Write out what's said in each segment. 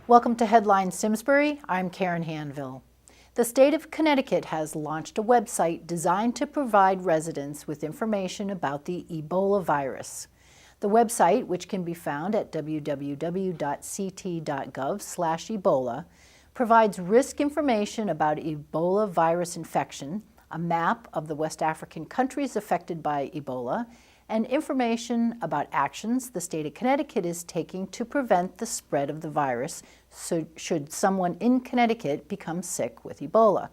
Welcome to Headline Simsbury. I'm Karen Handville. The state of Connecticut has launched a website designed to provide residents with information about the Ebola virus. The website, which can be found at www.ct.gov/Ebola, provides risk information about Ebola virus infection, a map of the West African countries affected by Ebola, and information about actions the state of Connecticut is taking to prevent the spread of the virus should someone in Connecticut become sick with Ebola.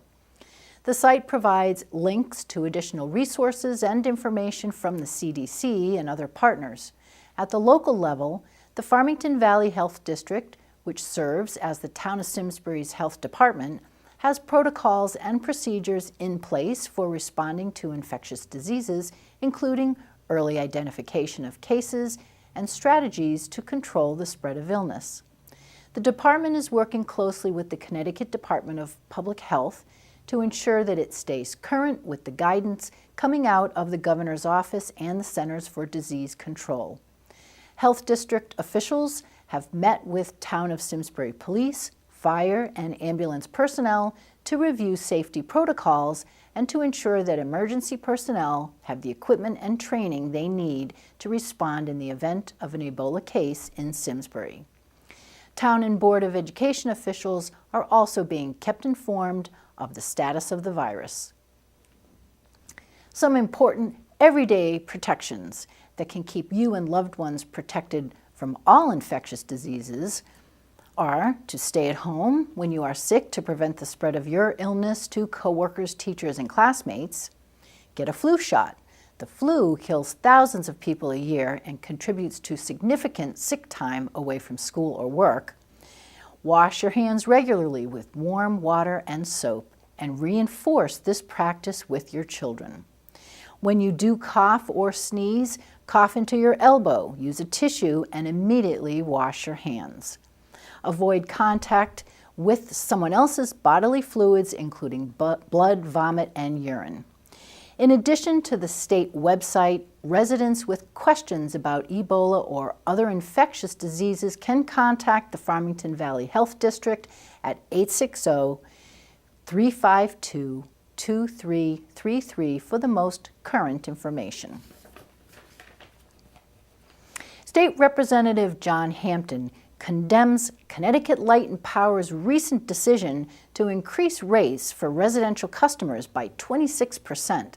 The site provides links to additional resources and information from the CDC and other partners. At the local level, the Farmington Valley Health District, which serves as the Town of Simsbury's health department, has protocols and procedures in place for responding to infectious diseases, including early identification of cases and strategies to control the spread of illness. The department is working closely with the Connecticut Department of Public Health to ensure that it stays current with the guidance coming out of the governor's office and the Centers for Disease Control. Health district officials have met with Town of Simsbury police, fire, and ambulance personnel to review safety protocols and to ensure that emergency personnel have the equipment and training they need to respond in the event of an Ebola case in Simsbury. Town and Board of Education officials are also being kept informed of the status of the virus. Some important everyday protections that can keep you and loved ones protected from all infectious diseases are to stay at home when you are sick to prevent the spread of your illness to coworkers, teachers, and classmates. Get a flu shot. The flu kills thousands of people a year and contributes to significant sick time away from school or work. Wash your hands regularly with warm water and soap, and reinforce this practice with your children. When you do cough or sneeze, cough into your elbow, use a tissue, and immediately wash your hands. Avoid contact with someone else's bodily fluids, including blood, vomit, and urine. In addition to the state website, residents with questions about Ebola or other infectious diseases can contact the Farmington Valley Health District at 860-352-2333 for the most current information. State Representative John Hampton condemns Connecticut Light and Power's recent decision to increase rates for residential customers by 26%.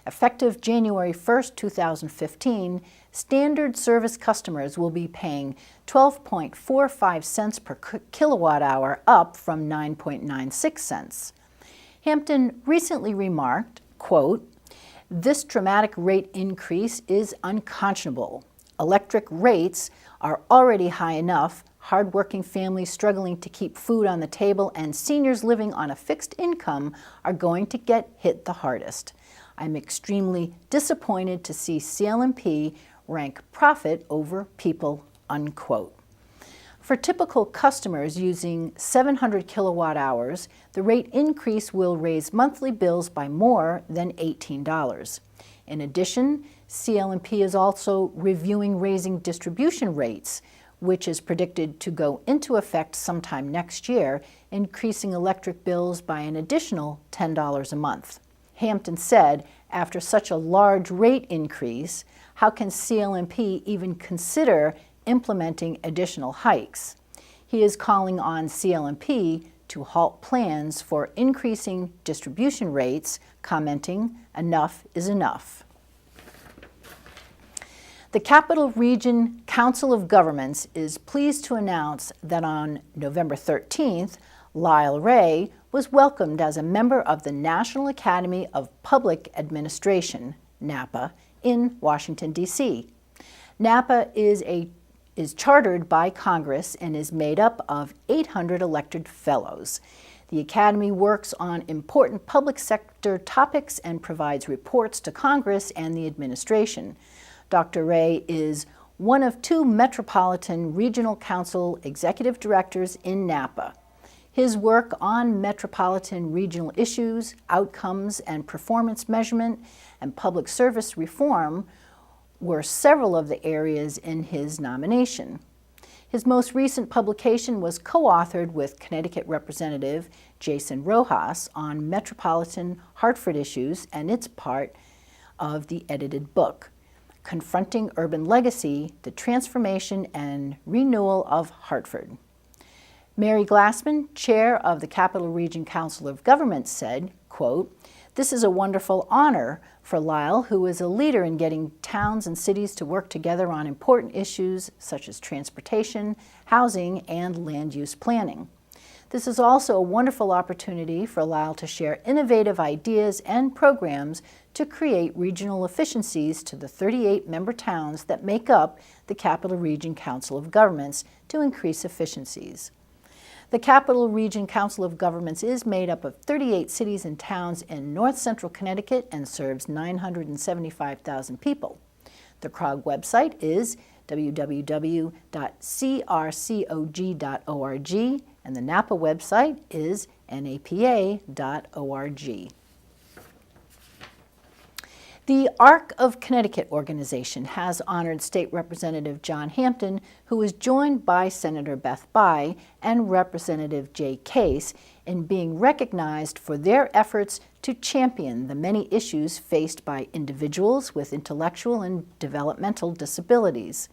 Effective January 1, 2015, standard service customers will be paying 12.45 cents per kilowatt hour, up from 9.96 cents. Hampton recently remarked, quote, "This dramatic rate increase is unconscionable. Electric rates are already high enough, hardworking families struggling to keep food on the table, and seniors living on a fixed income are going to get hit the hardest. I'm extremely disappointed to see CLMP rank profit over people," unquote. For typical customers using 700 kilowatt hours, the rate increase will raise monthly bills by more than $18. In addition, CLMP is also reviewing raising distribution rates, which is predicted to go into effect sometime next year, increasing electric bills by an additional $10 a month. Hampton said, after such a large rate increase, how can CLMP even consider implementing additional hikes? He is calling on CLMP to halt plans for increasing distribution rates, commenting, "Enough is enough." The Capital Region Council of Governments is pleased to announce that on November 13th, Lyle Ray was welcomed as a member of the National Academy of Public Administration, NAPA, in Washington, D.C. NAPA is chartered by Congress and is made up of 800 elected fellows. The Academy works on important public sector topics and provides reports to Congress and the administration. Dr. Ray is one of 2 Metropolitan Regional Council executive directors in NAPA. His work on metropolitan regional issues, outcomes and performance measurement, and public service reform were several of the areas in his nomination. His most recent publication was co-authored with Connecticut Representative Jason Rojas on metropolitan Hartford issues, and it's part of the edited book, Confronting Urban Legacy, the Transformation and Renewal of Hartford. Mary Glassman, chair of the Capital Region Council of Governments, said, quote, "This is a wonderful honor for Lyle, who is a leader in getting towns and cities to work together on important issues such as transportation, housing, and land use planning. This is also a wonderful opportunity for Lyle to share innovative ideas and programs to create regional efficiencies to the 38 member towns that make up the Capital Region Council of Governments to increase efficiencies." The Capital Region Council of Governments is made up of 38 cities and towns in north central Connecticut and serves 975,000 people. The CROG website is www.crcog.org and the NAPA website is napa.org. The Arc of Connecticut organization has honored State Representative John Hampton, who was joined by Senator Beth Bayh and Representative Jay Case in being recognized for their efforts to champion the many issues faced by individuals with intellectual and developmental disabilities.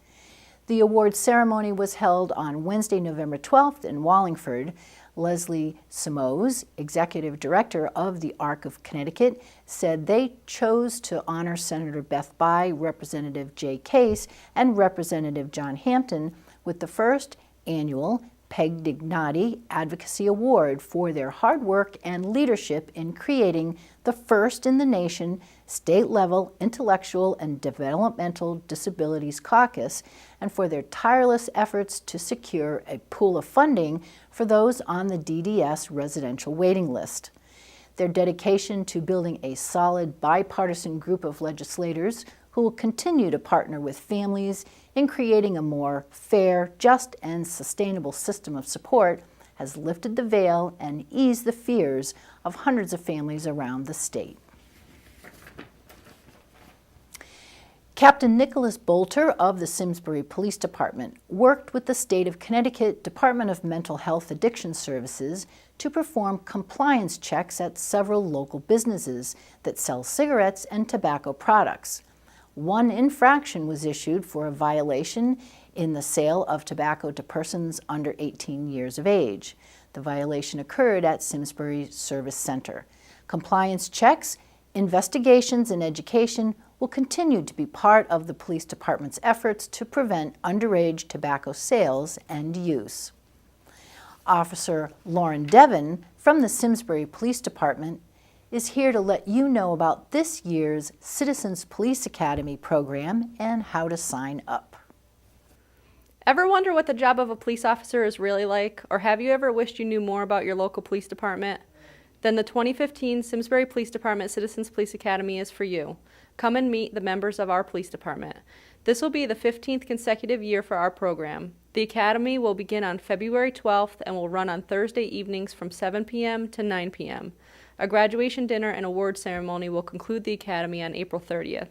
The award ceremony was held on Wednesday, November 12th in Wallingford. Leslie Simoes, executive director of the Arc of Connecticut, said they chose to honor Senator Beth Bayh, Representative Jay Case, and Representative John Hampton with the first annual Peg Dignati Advocacy Award for their hard work and leadership in creating the first in the nation state-level intellectual and developmental disabilities caucus, and for their tireless efforts to secure a pool of funding for those on the DDS residential waiting list. Their dedication to building a solid bipartisan group of legislators who will continue to partner with families in creating a more fair, just, and sustainable system of support has lifted the veil and eased the fears of hundreds of families around the state. Captain Nicholas Bolter of the Simsbury Police Department worked with the State of Connecticut Department of Mental Health Addiction Services to perform compliance checks at several local businesses that sell cigarettes and tobacco products. One infraction was issued for a violation in the sale of tobacco to persons under 18 years of age. The violation occurred at Simsbury Service Center. Compliance checks, investigations, and education will continue to be part of the police department's efforts to prevent underage tobacco sales and use. Officer Lauren Devin from the Simsbury Police Department is here to let you know about this year's Citizens Police Academy program and how to sign up. Ever wonder what the job of a police officer is really like? Or have you ever wished you knew more about your local police department? Then the 2015 Simsbury Police Department Citizens Police Academy is for you. Come and meet the members of our police department. This will be the 15th consecutive year for our program. The academy will begin on February 12th and will run on Thursday evenings from 7 p.m. to 9 p.m. A graduation dinner and award ceremony will conclude the academy on April 30th.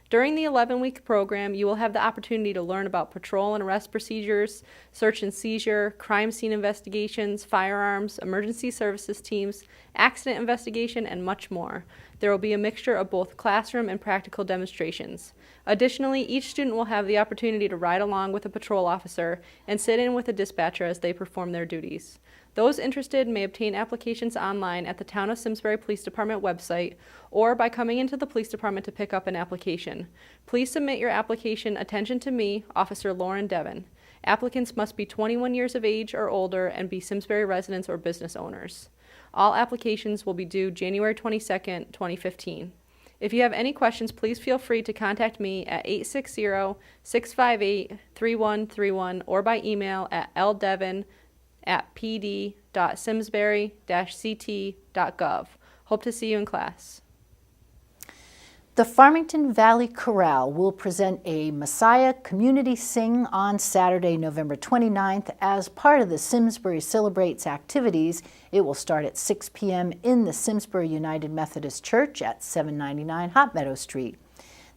During the 11-week program, you will have the opportunity to learn about patrol and arrest procedures, search and seizure, crime scene investigations, firearms, emergency services teams, accident investigation, and much more. There will be a mixture of both classroom and practical demonstrations. Additionally, each student will have the opportunity to ride along with a patrol officer and sit in with a dispatcher as they perform their duties. Those interested may obtain applications online at the Town of Simsbury Police Department website or by coming into the police department to pick up an application. Please submit your application, attention to me, Officer Lauren Devin. Applicants must be 21 years of age or older and be Simsbury residents or business owners. All applications will be due January 22nd, 2015. If you have any questions, please feel free to contact me at 860-658-3131 or by email at ldevin@pd.simsbury-ct.gov. Hope to see you in class. The Farmington Valley Chorale will present a Messiah Community Sing on Saturday, November 29th as part of the Simsbury Celebrates activities. It will start at 6 p.m. in the Simsbury United Methodist Church at 799 Hot Meadow Street.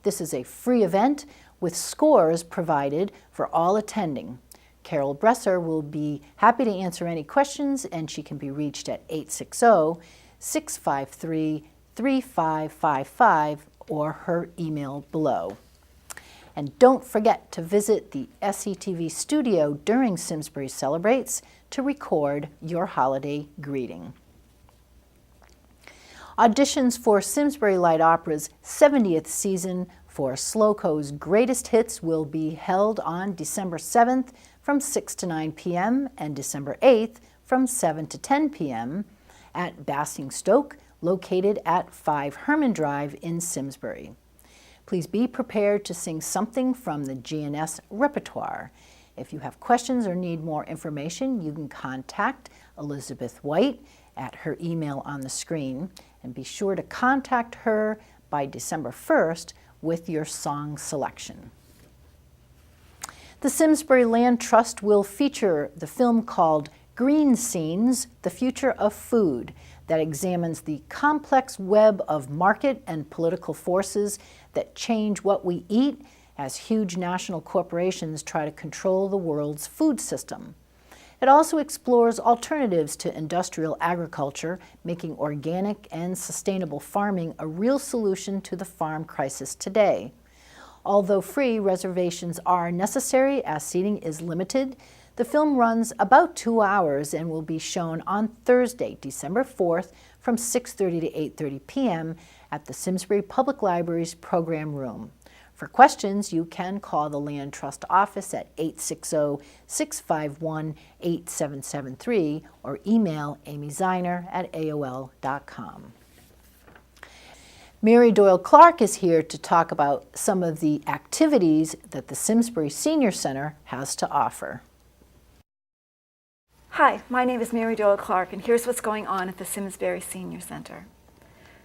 This is a free event with scores provided for all attending. Carol Bresser will be happy to answer any questions, and she can be reached at 860-653-3555 or her email below. And don't forget to visit the SCTV studio during Simsbury Celebrates to record your holiday greeting. Auditions for Simsbury Light Opera's 70th season for Sloco's Greatest Hits will be held on December 7th from 6 to 9 p.m. and December 8th from 7 to 10 p.m. at Basingstoke, located at 5 Herman Drive in Simsbury. Please be prepared to sing something from the GNS repertoire. If you have questions or need more information, you can contact Elizabeth White at her email on the screen, and be sure to contact her by December 1st with your song selection. The Simsbury Land Trust will feature the film called Green Scenes, The Future of Food, that examines the complex web of market and political forces that change what we eat as huge national corporations try to control the world's food system. It also explores alternatives to industrial agriculture, making organic and sustainable farming a real solution to the farm crisis today. Although free, reservations are necessary as seating is limited. The film runs about 2 hours and will be shown on Thursday, December 4th from 6:30 to 8:30 p.m. at the Simsbury Public Library's program room. For questions, you can call the Land Trust office at 860-651-8773 or email amyziner@aol.com. Mary Doyle-Clark is here to talk about some of the activities that the Simsbury Senior Center has to offer. Hi, my name is Mary Doyle-Clark, and here's what's going on at the Simsbury Senior Center.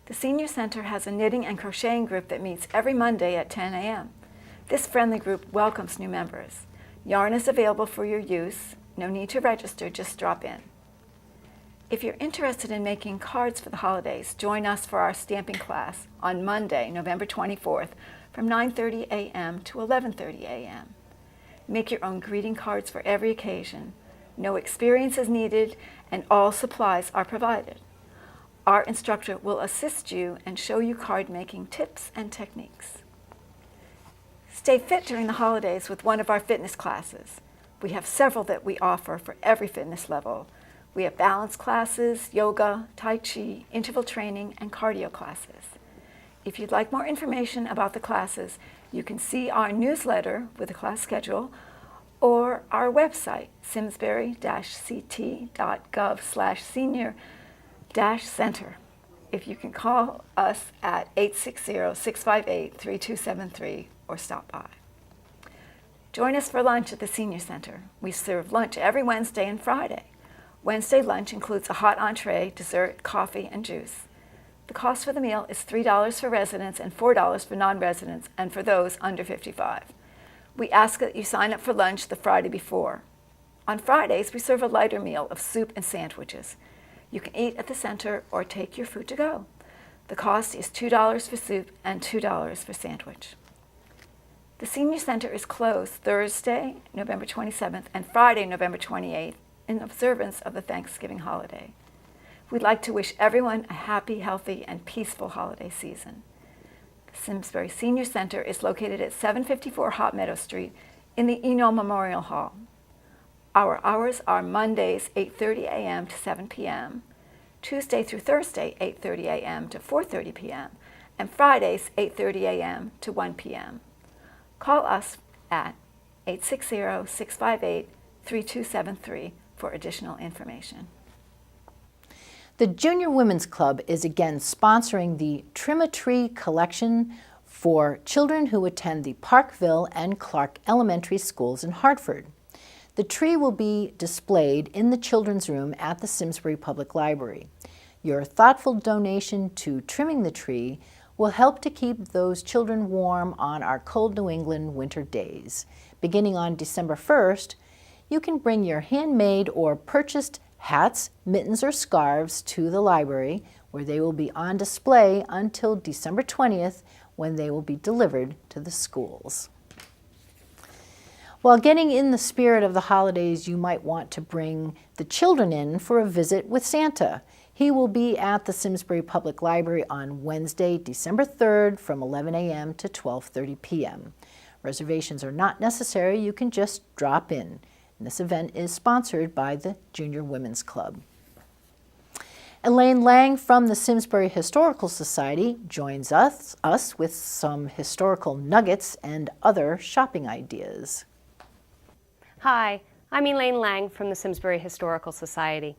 The Senior Center has a knitting and crocheting group that meets every Monday at 10 a.m. This friendly group welcomes new members. Yarn is available for your use. No need to register, just drop in. If you're interested in making cards for the holidays, join us for our stamping class on Monday, November 24th from 9:30 a.m. to 11:30 a.m. Make your own greeting cards for every occasion. No experience is needed, and all supplies are provided. Our instructor will assist you and show you card making tips and techniques. Stay fit during the holidays with one of our fitness classes. We have several that we offer for every fitness level. We have balance classes, yoga, tai chi, interval training, and cardio classes. If you'd like more information about the classes, you can see our newsletter with the class schedule or our website, simsbury-ct.gov/senior-center. If you can call us at 860-658-3273 or stop by. Join us for lunch at the Senior Center. We serve lunch every Wednesday and Friday. Wednesday lunch includes a hot entree, dessert, coffee, and juice. The cost for the meal is $3 for residents and $4 for non-residents, and for those under 55. We ask that you sign up for lunch the Friday before. On Fridays, we serve a lighter meal of soup and sandwiches. You can eat at the center or take your food to go. The cost is $2 for soup and $2 for sandwich. The Senior Center is closed Thursday, November 27th, and Friday, November 28th, in observance of the Thanksgiving holiday. We'd like to wish everyone a happy, healthy, and peaceful holiday season. The Simsbury Senior Center is located at 754 Hot Meadow Street in the Eno Memorial Hall. Our hours are Mondays 8:30 a.m. to 7 p.m., Tuesday through Thursday 8:30 a.m. to 4:30 p.m., and Fridays 8:30 a.m. to 1 p.m. Call us at 860-658-3273 for additional information. The Junior Women's Club is again sponsoring the Trim a Tree collection for children who attend the Parkville and Clark Elementary Schools in Hartford. The tree will be displayed in the children's room at the Simsbury Public Library. Your thoughtful donation to trimming the tree will help to keep those children warm on our cold New England winter days. Beginning on December 1st, you can bring your handmade or purchased hats, mittens, or scarves to the library, where they will be on display until December 20th, when they will be delivered to the schools. While getting in the spirit of the holidays, you might want to bring the children in for a visit with Santa. He will be at the Simsbury Public Library on Wednesday, December 3rd from 11 a.m. to 12:30 p.m. Reservations are not necessary. You can just drop in. And this event is sponsored by the Junior Women's Club. Elaine Lang from the Simsbury Historical Society joins us with some historical nuggets and other shopping ideas. Hi, I'm Elaine Lang from the Simsbury Historical Society.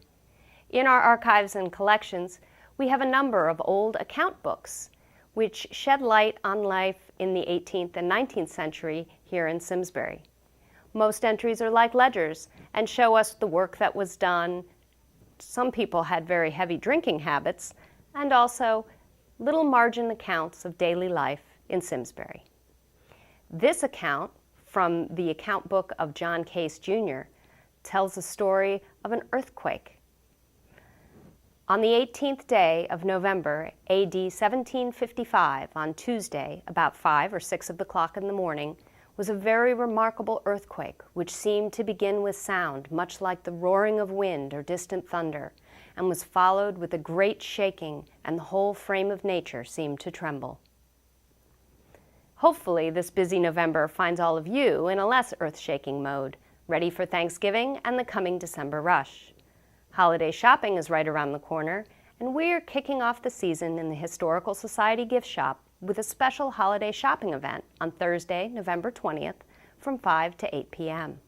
In our archives and collections, we have a number of old account books which shed light on life in the 18th and 19th century here in Simsbury. Most entries are like ledgers and show us the work that was done. Some people had very heavy drinking habits, and also little margin accounts of daily life in Simsbury. This account, from the account book of John Case Jr., tells the story of an earthquake. On the 18th day of November, AD 1755, on Tuesday, about 5 or 6 of the clock in the morning, was a very remarkable earthquake, which seemed to begin with sound, much like the roaring of wind or distant thunder, and was followed with a great shaking, and the whole frame of nature seemed to tremble. Hopefully, this busy November finds all of you in a less earth-shaking mode, ready for Thanksgiving and the coming December rush. Holiday shopping is right around the corner, and we're kicking off the season in the Historical Society gift shop with a special holiday shopping event on Thursday, November 20th from 5 to 8 p.m.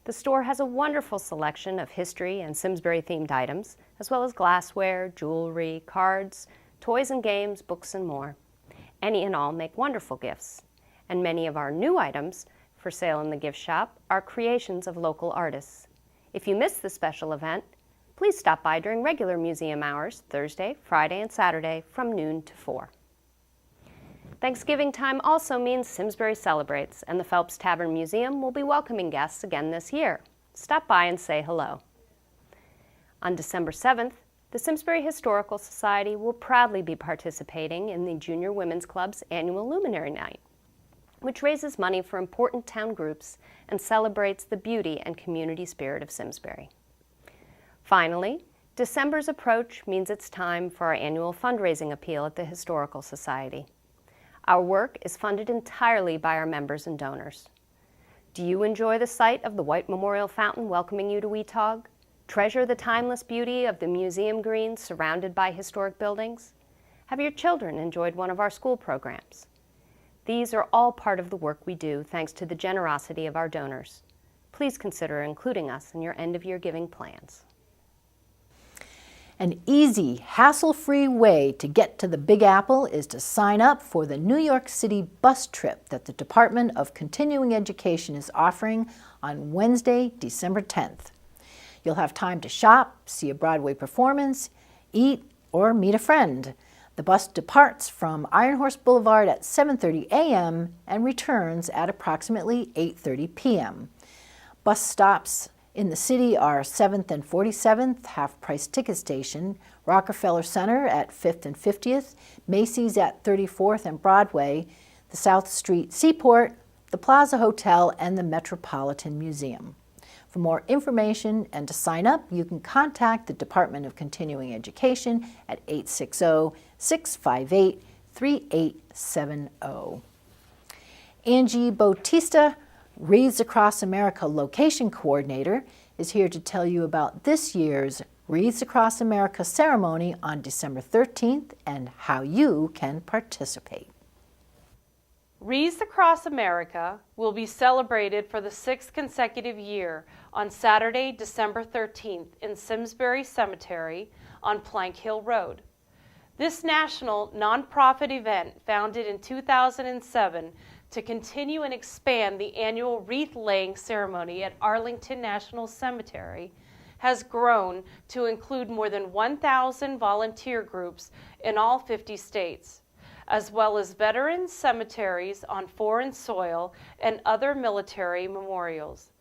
The store has a wonderful selection of history and Simsbury-themed items, as well as glassware, jewelry, cards, toys and games, books, and more. Any and all make wonderful gifts, and many of our new items for sale in the gift shop are creations of local artists. If you miss the special event, please stop by during regular museum hours, Thursday, Friday, and Saturday from noon to 4. Thanksgiving time also means Simsbury celebrates, and the Phelps Tavern Museum will be welcoming guests again this year. Stop by and say hello. On December 7th, the Simsbury Historical Society will proudly be participating in the Junior Women's Club's annual Luminary Night, which raises money for important town groups and celebrates the beauty and community spirit of Simsbury. Finally, December's approach means it's time for our annual fundraising appeal at the Historical Society. Our work is funded entirely by our members and donors. Do you enjoy the sight of the White Memorial Fountain welcoming you to Weetog? Treasure the timeless beauty of the museum greens surrounded by historic buildings? Have your children enjoyed one of our school programs? These are all part of the work we do thanks to the generosity of our donors. Please consider including us in your end-of-year giving plans. An easy, hassle-free way to get to the Big Apple is to sign up for the New York City bus trip that the Department of Continuing Education is offering on Wednesday, December 10th. You'll have time to shop, see a Broadway performance, eat, or meet a friend. The bus departs from Iron Horse Boulevard at 7:30 a.m. and returns at approximately 8:30 p.m. Bus stops in the city are 7th and 47th, half-price ticket station, Rockefeller Center at 5th and 50th, Macy's at 34th and Broadway, the South Street Seaport, the Plaza Hotel, and the Metropolitan Museum. For more information and to sign up, you can contact the Department of Continuing Education at 860-658-3870. Angie Bautista, Wreaths Across America Location Coordinator, is here to tell you about this year's Wreaths Across America ceremony on December 13th and how you can participate. Wreaths Across America will be celebrated for the 6th consecutive year on Saturday, December 13th in Simsbury Cemetery on Plank Hill Road. This national nonprofit event, founded in 2007 to continue and expand the annual wreath-laying ceremony at Arlington National Cemetery, has grown to include more than 1,000 volunteer groups in all 50 states, as well as veterans' cemeteries on foreign soil and other military memorials.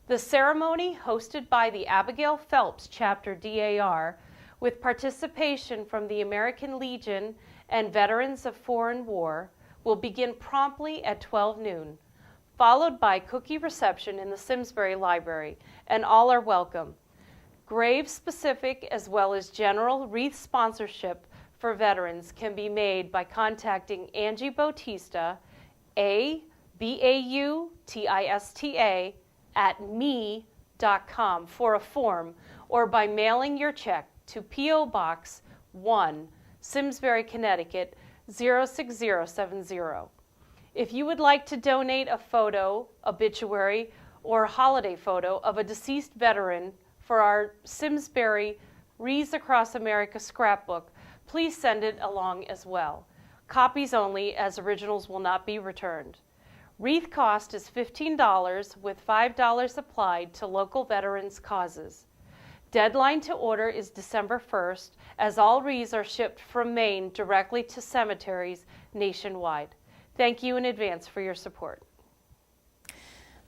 The ceremony, hosted by the Abigail Phelps Chapter DAR, with participation from the American Legion and Veterans of Foreign War, will begin promptly at 12 noon, followed by cookie reception in the Simsbury Library, and all are welcome. Grave-specific as well as general wreath sponsorship for veterans can be made by contacting Angie Bautista, Bautista, at me.com for a form, or by mailing your check to P.O. Box 1, Simsbury, Connecticut 06070. If you would like to donate a photo, obituary, or holiday photo of a deceased veteran for our Simsbury Wreaths Across America scrapbook, please send it along as well. Copies only, as originals will not be returned. Wreath cost is $15 with $5 applied to local veterans' causes. Deadline to order is December 1st, as all wreaths are shipped from Maine directly to cemeteries nationwide. Thank you in advance for your support.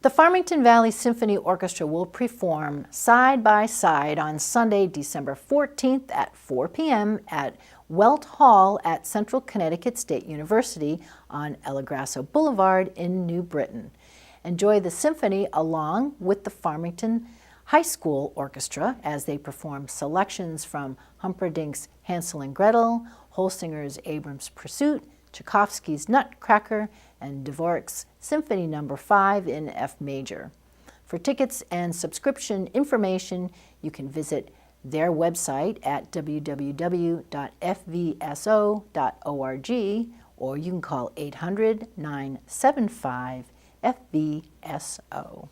The Farmington Valley Symphony Orchestra will perform Side by Side on Sunday, December 14th at 4 p.m. at Welt Hall at Central Connecticut State University on El Grasso Boulevard in New Britain. Enjoy the symphony along with the Farmington High School Orchestra as they perform selections from Humperdinck's Hansel and Gretel, Holsinger's Abram's Pursuit, Tchaikovsky's Nutcracker, and Dvorak's Symphony No. 5 in F major. For tickets and subscription information, you can visit their website at www.fvso.org, or you can call 800-975-FVSO.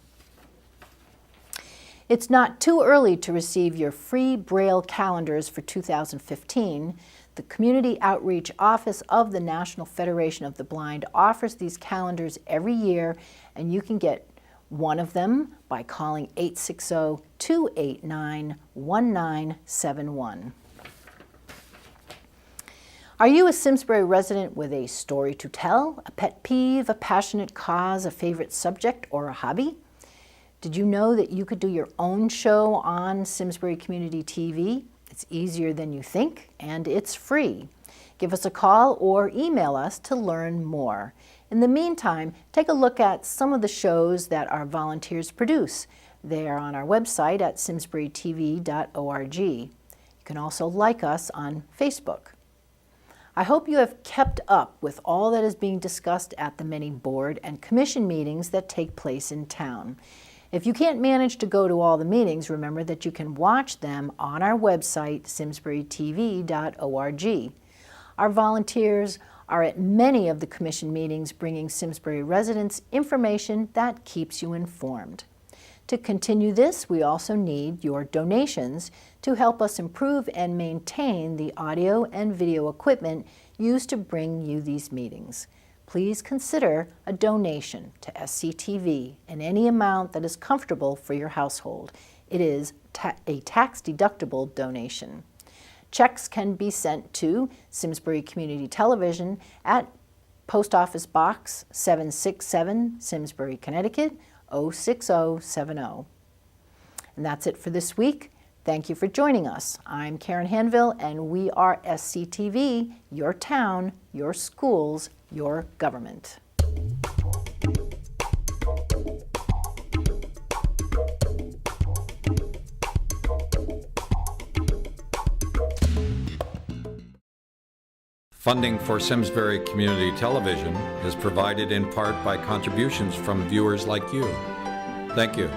It's not too early to receive your free Braille calendars for 2015. The Community Outreach Office of the National Federation of the Blind offers these calendars every year, and you can get one of them by calling 860-289-1971. Are you a Simsbury resident with a story to tell, a pet peeve, a passionate cause, a favorite subject, or a hobby? Did you know that you could do your own show on Simsbury Community TV? It's easier than you think, and it's free. Give us a call or email us to learn more. In the meantime, take a look at some of the shows that our volunteers produce. They are on our website at simsburytv.org. You can also like us on Facebook. I hope you have kept up with all that is being discussed at the many board and commission meetings that take place in town. If you can't manage to go to all the meetings, remember that you can watch them on our website, simsburytv.org. Our volunteers are at many of the commission meetings bringing Simsbury residents information that keeps you informed. To continue this, we also need your donations to help us improve and maintain the audio and video equipment used to bring you these meetings. Please consider a donation to SCTV in any amount that is comfortable for your household. It is a tax-deductible donation. Checks can be sent to Simsbury Community Television at Post Office Box 767, Simsbury, Connecticut 06070. And that's it for this week. Thank you for joining us. I'm Karen Handville, and we are SCTV, your town, your schools, your government. Funding for Simsbury Community Television is provided in part by contributions from viewers like you. Thank you.